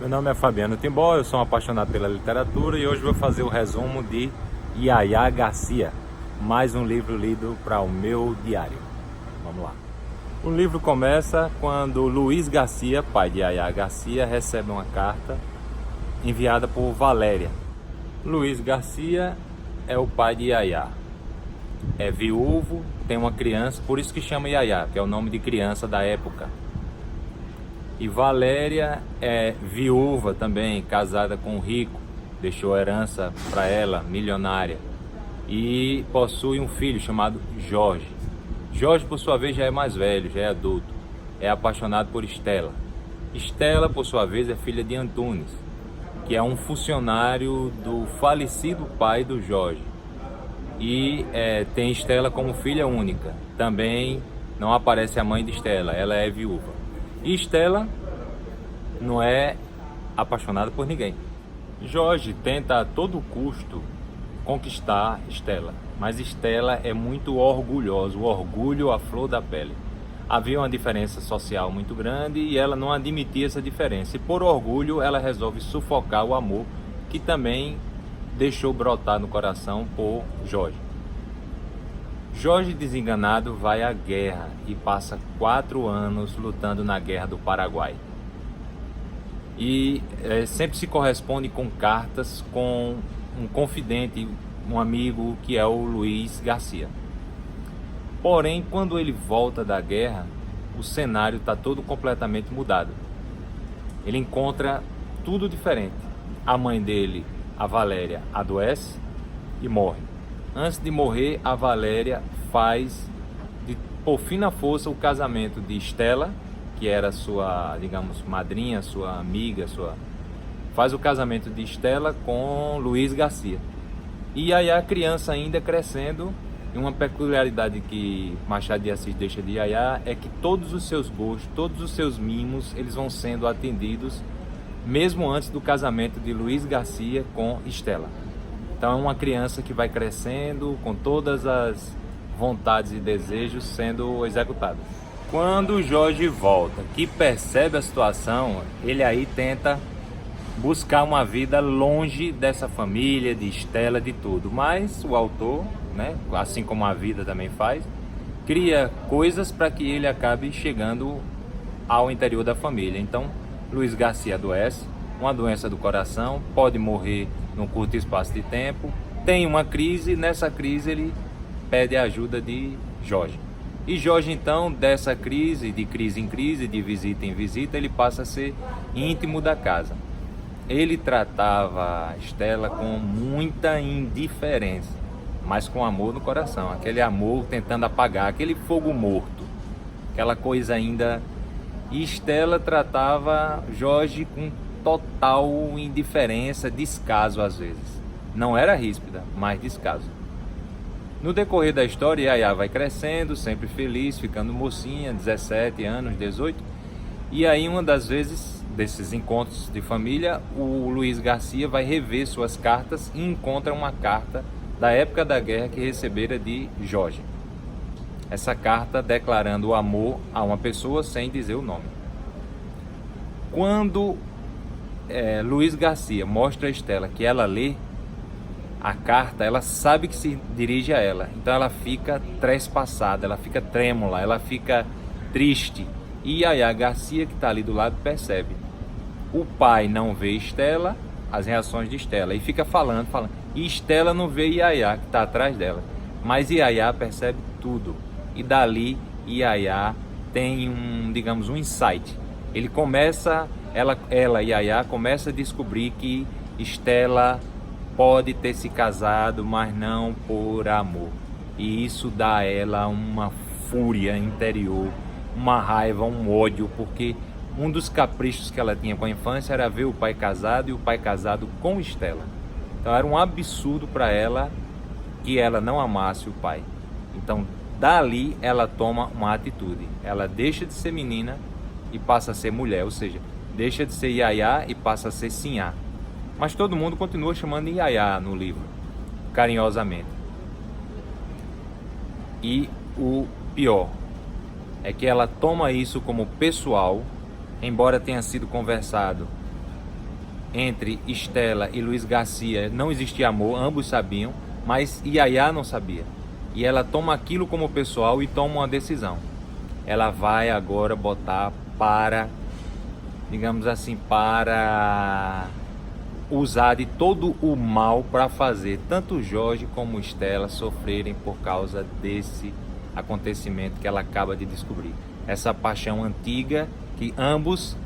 Meu nome é Fabiano Timbó, eu sou um apaixonado pela literatura e hoje vou fazer o resumo de Yaya Garcia, mais um livro lido para o meu diário. Vamos lá. O livro começa quando Luiz Garcia, pai de Yaya Garcia, recebe uma carta enviada por Valéria. Luiz Garcia é o pai de Yaya, é viúvo, tem uma criança, por isso que chama Yaya, que é o nome de criança da época. E Valéria é viúva também, casada com um rico, deixou herança para ela, milionária, e possui um filho chamado Jorge. Jorge, por sua vez, já é mais velho, já é adulto, é apaixonado por Estela. Estela, por sua vez, é filha de Antunes, que é um funcionário do falecido pai do Jorge. E tem Estela como filha única. Também não aparece a mãe de Estela, ela é viúva. E Estela não é apaixonada por ninguém. Jorge tenta a todo custo conquistar Estela, mas Estela é muito orgulhosa, o orgulho à flor da pele. Havia uma diferença social muito grande e ela não admitia essa diferença. E por orgulho ela resolve sufocar o amor que também deixou brotar no coração por Jorge. Jorge, desenganado, vai à guerra e passa 4 anos lutando na guerra do Paraguai. E sempre se corresponde com cartas com um confidente, um amigo, que é o Luiz Garcia. Porém, quando ele volta da guerra, o cenário está todo completamente mudado. Ele encontra tudo diferente. A mãe dele, a Valéria, adoece e morre. Antes de morrer, a Valéria faz, por fim na força, o casamento de Estela, que era sua, digamos, madrinha, sua amiga, faz o casamento de Estela com Luiz Garcia. E aí a criança ainda crescendo, e uma peculiaridade que Machado de Assis deixa de Yaya é que todos os seus gostos, todos os seus mimos, eles vão sendo atendidos mesmo antes do casamento de Luiz Garcia com Estela. Então é uma criança que vai crescendo com todas as vontades e desejos sendo executados. Quando Jorge volta, que percebe a situação, ele aí tenta buscar uma vida longe dessa família, de Estela, de tudo. Mas o autor, né, assim como a vida também faz, cria coisas para que ele acabe chegando ao interior da família. Então, Luiz Garcia adoece, uma doença do coração, pode morrer num curto espaço de tempo, tem uma crise, nessa crise ele pede a ajuda de Jorge. E Jorge, então, dessa crise, de crise em crise, de visita em visita, ele passa a ser íntimo da casa. Ele tratava Estela com muita indiferença, mas com amor no coração, aquele amor tentando apagar, aquele fogo morto, aquela coisa ainda. E Estela tratava Jorge com total indiferença, descaso às vezes. Não era ríspida, mas descaso. No decorrer da história, Yaya vai crescendo, sempre feliz, ficando mocinha, 17 anos, 18. E aí, uma das vezes, desses encontros de família, o Luiz Garcia vai rever suas cartas e encontra uma carta da época da guerra que recebera de Jorge. Essa carta declarando o amor a uma pessoa sem dizer o nome. Quando Luiz Garcia mostra a Estela que ela lê a carta, ela sabe que se dirige a ela. Então ela fica trespassada, ela fica trêmula, ela fica triste. E Yaya Garcia, que está ali do lado, percebe. O pai não vê Estela, as reações de Estela, e fica falando. E Estela não vê Yaya, que está atrás dela. Mas Yaya percebe tudo. E dali Yaya tem um insight. Ele começa, Yaya começa a descobrir que Estela pode ter se casado, mas não por amor. E isso dá a ela uma fúria interior, uma raiva, um ódio, porque um dos caprichos que ela tinha com a infância era ver o pai casado e o pai casado com Estela. Então era um absurdo para ela que ela não amasse o pai. Então dali ela toma uma atitude. Ela deixa de ser menina e passa a ser mulher, ou seja, deixa de ser Yaya e passa a ser Sinhá. Mas todo mundo continua chamando de Yaya no livro, carinhosamente. E o pior é que ela toma isso como pessoal, embora tenha sido conversado entre Estela e Luiz Garcia não existia amor, ambos sabiam, mas Yaya não sabia. E ela toma aquilo como pessoal e toma uma decisão. Ela vai agora botar para, digamos assim, para usar de todo o mal para fazer tanto Jorge como Estela sofrerem por causa desse acontecimento que ela acaba de descobrir. Essa paixão antiga que ambos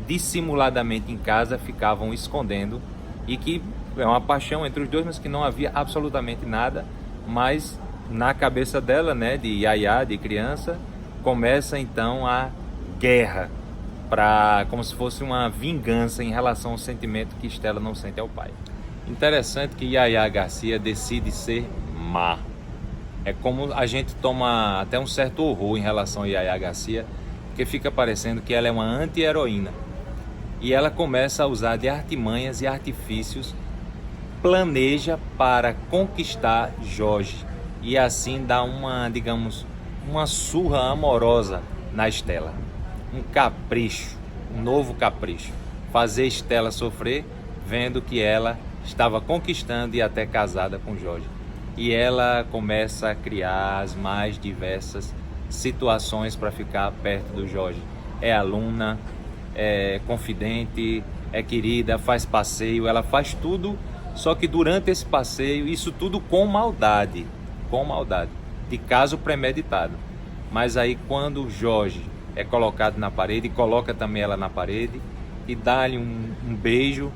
dissimuladamente em casa ficavam escondendo, e que é uma paixão entre os dois, mas que não havia absolutamente nada. Mas na cabeça dela, né, de Yaya, de criança, começa então a guerra, como se fosse uma vingança em relação ao sentimento que Estela não sente ao pai. Interessante que Yaya Garcia decide ser má. É como a gente toma até um certo horror em relação a Yaya Garcia, porque fica parecendo que ela é uma anti-heroína. E ela começa a usar de artimanhas e artifícios, planeja para conquistar Jorge e assim dá uma, digamos, uma surra amorosa na Estela. Um capricho, um novo capricho. Fazer Estela sofrer vendo que ela estava conquistando e até casada com Jorge. E ela começa a criar as mais diversas situações para ficar perto do Jorge. É aluna, é confidente, é querida, faz passeio, ela faz tudo, só que durante esse passeio, isso tudo com maldade, de caso premeditado. Mas aí quando o Jorge é colocado na parede, e coloca também ela na parede, e dá-lhe um beijo,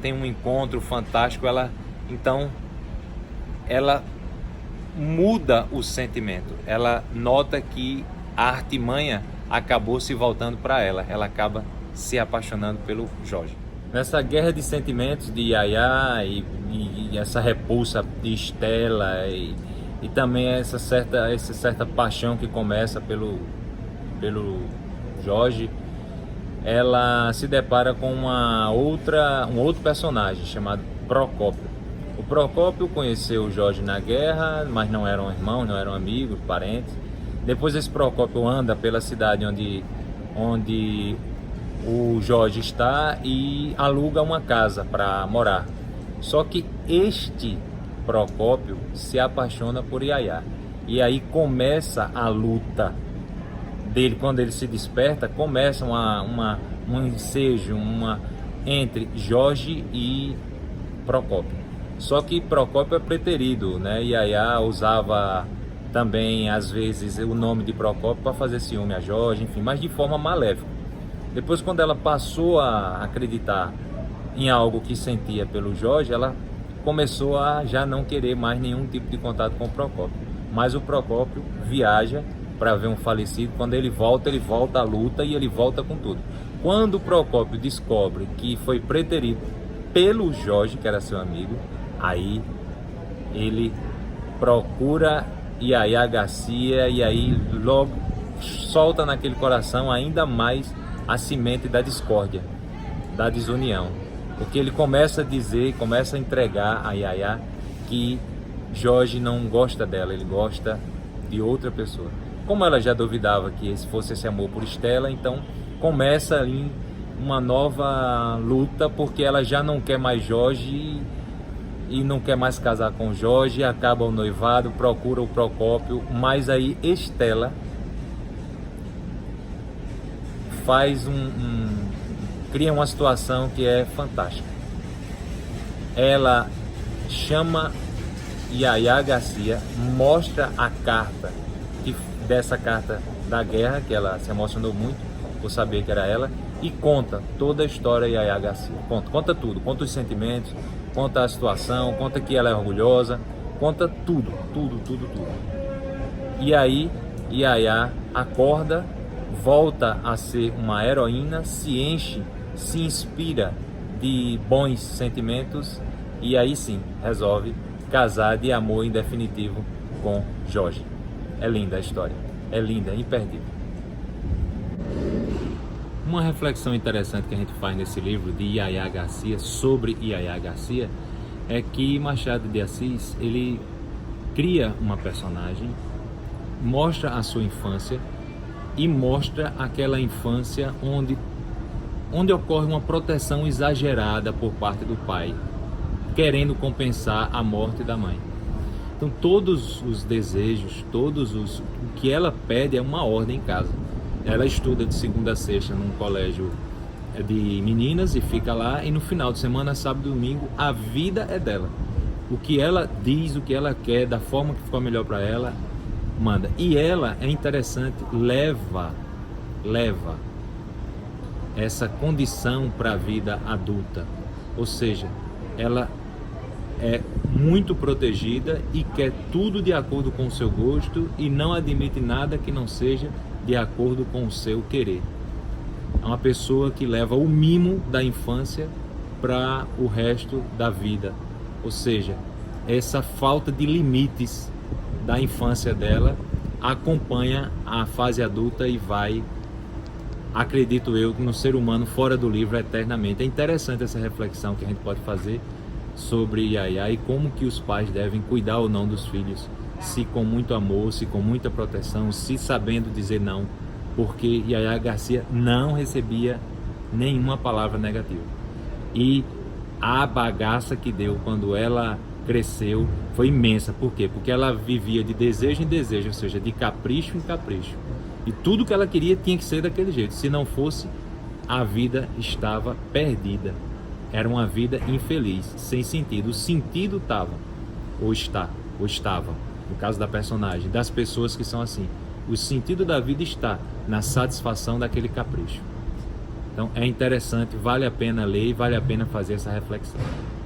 tem um encontro fantástico, então ela muda o sentimento, ela nota que a artimanha acabou se voltando para ela acaba se apaixonando pelo Jorge. Nessa guerra de sentimentos de Yaya e essa repulsa de Estela e também essa certa paixão que começa pelo Jorge, ela se depara com um outro personagem chamado Procópio. O Procópio conheceu o Jorge na guerra, mas não eram irmãos, não eram amigos, parentes. Depois esse Procópio anda pela cidade onde o Jorge está e aluga uma casa para morar. Só que este Procópio se apaixona por Yaya. E aí começa a luta dele. Quando ele se desperta, começa um ensejo entre Jorge e Procópio. Só que Procópio é preterido, né? Yaya usava também, às vezes, o nome de Procópio para fazer ciúme a Jorge, enfim, mas de forma maléfica. Depois, quando ela passou a acreditar em algo que sentia pelo Jorge, ela começou a já não querer mais nenhum tipo de contato com o Procópio. Mas o Procópio viaja para ver um falecido. Quando ele volta à luta e ele volta com tudo. Quando o Procópio descobre que foi preterido pelo Jorge, que era seu amigo, aí ele procura Yaya Garcia e aí logo solta naquele coração ainda mais a semente da discórdia, da desunião. Porque ele começa a dizer, começa a entregar a Yaya que Jorge não gosta dela, ele gosta de outra pessoa. Como ela já duvidava que fosse esse amor por Estela, então começa ali uma nova luta, porque ela já não quer mais Jorge e não quer mais casar com Jorge, acaba o noivado, procura o Procópio, mas aí Estela faz cria uma situação que é fantástica. Ela chama Yaya Garcia, mostra a carta, dessa carta da guerra, que ela se emocionou muito por saber que era ela, e conta toda a história de Yaya Garcia. Conta tudo, conta os sentimentos, conta a situação, conta que ela é orgulhosa, conta tudo. E aí Yaya acorda, volta a ser uma heroína, se enche, se inspira de bons sentimentos e aí sim resolve casar de amor em definitivo com Jorge. É linda a história, é linda, é imperdível. Uma reflexão interessante que a gente faz nesse livro de Yaya Garcia, sobre Yaya Garcia, é que Machado de Assis, ele cria uma personagem, mostra a sua infância e mostra aquela infância onde onde ocorre uma proteção exagerada por parte do pai, querendo compensar a morte da mãe. Então todos os desejos, o que ela pede é uma ordem em casa. Ela estuda de segunda a sexta num colégio de meninas e fica lá, e no final de semana, sábado e domingo, a vida é dela. O que ela diz, o que ela quer, da forma que ficou melhor para ela, manda. E ela, é interessante, leva essa condição para a vida adulta. Ou seja, ela é muito protegida e quer tudo de acordo com o seu gosto e não admite nada que não seja de acordo com o seu querer. É uma pessoa que leva o mimo da infância para o resto da vida. Ou seja, essa falta de limites da infância dela acompanha a fase adulta e vai, acredito eu, no ser humano fora do livro eternamente. É interessante essa reflexão que a gente pode fazer sobre Yaya e como que os pais devem cuidar ou não dos filhos, se com muito amor, se com muita proteção, se sabendo dizer não, porque Yaya Garcia não recebia nenhuma palavra negativa. E a bagaça que deu quando ela cresceu foi imensa. Por quê? Porque ela vivia de desejo em desejo, ou seja, de capricho em capricho. E tudo que ela queria tinha que ser daquele jeito. Se não fosse, a vida estava perdida. Era uma vida infeliz, sem sentido. O sentido estava, ou estava, no caso da personagem, das pessoas que são assim. O sentido da vida está na satisfação daquele capricho. Então é interessante, vale a pena ler e vale a pena fazer essa reflexão.